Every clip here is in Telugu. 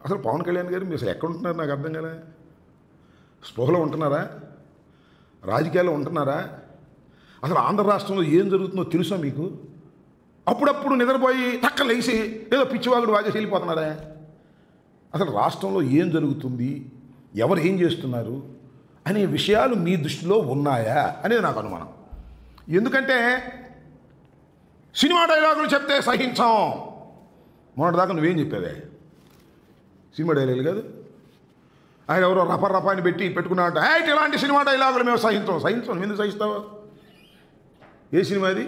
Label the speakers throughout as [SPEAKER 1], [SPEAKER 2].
[SPEAKER 1] అసలు పవన్ కళ్యాణ్ గారు మీరు అసలు ఎక్కడ ఉంటున్నారు నాకు అర్థం కదా. స్పృహలో ఉంటున్నారా? రాజకీయాల్లో ఉంటున్నారా? అసలు ఆంధ్ర రాష్ట్రంలో ఏం జరుగుతుందో తెలుసా మీకు? అప్పుడప్పుడు నిద్రపోయి టక్క లేచి ఏదో పిచ్చివాగుడు వాగేసి వెళ్ళిపోతున్నారా? అసలు రాష్ట్రంలో ఏం జరుగుతుంది, ఎవరు ఏం చేస్తున్నారు అనే విషయాలు మీ దృష్టిలో ఉన్నాయా అనేది నాకు అనుమానం. ఎందుకంటే సినిమా డైలాగులు చెప్తే సహించాం. మొన్నటిదాకా నువ్వేం చెప్పావే? సినిమా డైలాగులు కాదు, ఆయన ఎవరో రప అని పెట్టుకున్నాడు. ఇలాంటి సినిమా డైలాగులు మేము సహించాం. ఎందుకు సహిస్తావు? ఏ సినిమా అది?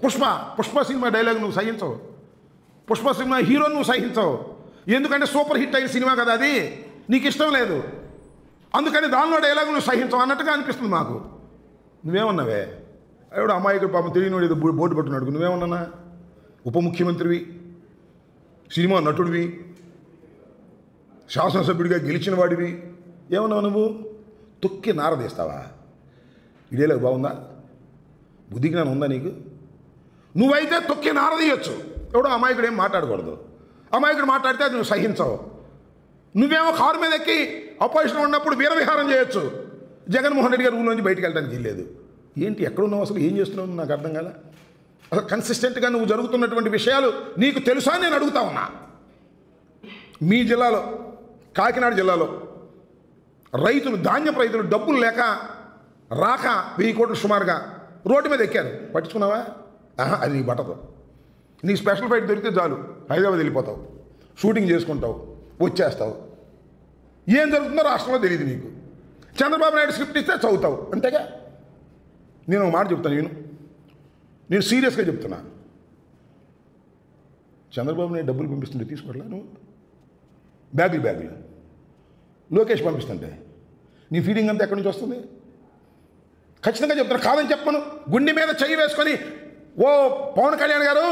[SPEAKER 1] పుష్ప సినిమా డైలాగ్ నువ్వు సహించవు. పుష్ప సినిమా హీరోని నువ్వు సహించవు. ఎందుకంటే సూపర్ హిట్ అయిన సినిమా కదా అది, నీకు ఇష్టం లేదు. అందుకని దానిలో డైలాగ్ నువ్వు సహించవు అన్నట్టుగా అనిపిస్తుంది మాకు. నువ్వేమన్నావే? ఎవడు అమాయకుడు పాపం తెలియని ఏదో బోర్డు పట్టుకున్నాడు. నువ్వేమన్నా? ఉప ముఖ్యమంత్రివి, సినిమా నటుడివి, శాసనసభ్యుడిగా గెలిచిన వాడివి, ఏమన్నావు నువ్వు? తొక్కి నారదీస్తావా? ఇదేలా బాగుందా? బుద్ధి జ్ఞానం ఉందా నీకు? నువ్వైతే తొక్కి నారదీయచ్చు. ఎవడో అమాయకుడు ఏం మాట్లాడకూడదు. అమాయకుడు మాట్లాడితే అది నువ్వు సహించవు. నువ్వేమో కారు మీద ఎక్కి అపోజిషన్ ఉన్నప్పుడు వీరవిహారం చేయొచ్చు. జగన్మోహన్ రెడ్డి గారు ఊళ్ళో నుంచి బయటికి వెళ్ళడానికి వీల్లేదు. ఏంటి, ఎక్కడున్నావు అసలు? ఏం చేస్తున్నావు నాకు అర్థం కాలే. అసలు కన్సిస్టెంట్గా నువ్వు జరుగుతున్నటువంటి విషయాలు నీకు తెలుసా నేను అడుగుతా ఉన్నా. మీ జిల్లాలో, కాకినాడ జిల్లాలో రైతులు, ధాన్యపు రైతులు డబ్బులు లేక రాక 1000 కోట్లు సుమారుగా రోడ్డు మీద ఎక్కారు. పట్టించుకున్నావా? అది నీ బట్టదు. నీ స్పెషల్ ఫ్లైట్ దొరికితే చాలు హైదరాబాద్ వెళ్ళిపోతావు, షూటింగ్ చేసుకుంటావు, వచ్చేస్తావు. ఏం జరుగుతుందో రాష్ట్రంలో తెలియదు నీకు. చంద్రబాబు నాయుడు స్క్రిప్ట్ ఇస్తే చదువుతావు, అంతేగా. నేను ఒక మాట చెప్తాను, నేను సీరియస్గా చెప్తున్నా. చంద్రబాబు నాయుడు డబ్బులు పంపిస్తుంటే తీసుకోవట్లా నువ్వు? బ్యాగులు లోకేష్ పంపిస్తుంటే నీ ఫీడింగ్ అంతా ఎక్కడి నుంచి వస్తుంది? ఖచ్చితంగా చెప్తున్నా, కాదని చెప్పను. గుండె మీద చెయ్యి వేసుకొని, ఓ పవన్ కళ్యాణ్ గారు,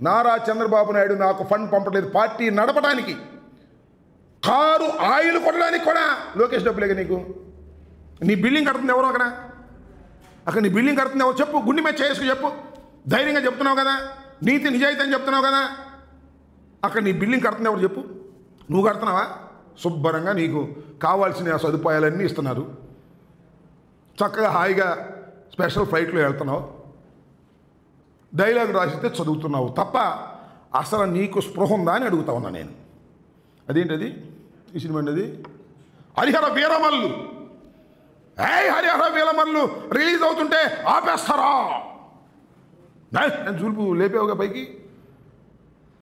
[SPEAKER 1] నారా చంద్రబాబు నాయుడు నాకు ఫండ్ పంపట్లేదు పార్టీ నడపడానికి, కారు ఆయిల్ కొట్టడానికి కూడా లోకేష్ డబ్బులేగా నీకు. నీ బిల్డింగ్ కడుతుంది ఎవరో అక్కడ నీ బిల్డింగ్ కడుతుంది ఎవరు చెప్పు. గుండె మీద చేసుకుని చెప్పు. ధైర్యంగా చెప్తున్నావు కదా, నీతి నిజాయితీ అని చెప్తున్నావు కదా. అక్కడ నీ బిల్డింగ్ కడుతుంది ఎవరు చెప్పు. నువ్వు కడుతున్నావా? శుభ్రంగా నీకు కావాల్సిన సదుపాయాలన్నీ ఇస్తున్నారు. చక్కగా హాయిగా స్పెషల్ ఫ్లైట్లో వెళ్తున్నావు, డైలాగ్ రాసిస్తే చదువుతున్నావు తప్ప అసలు నీకు స్పృహ ఉందా అని అడుగుతా ఉన్నా నేను. అదేంటది? ఈ సినిమా అండి అది, హరిహర వీరమల్లు. హరిహర వీరమల్లు రిలీజ్ అవుతుంటే ఆపేస్తారా? నేను చూపు లేపేవుగా పైకి.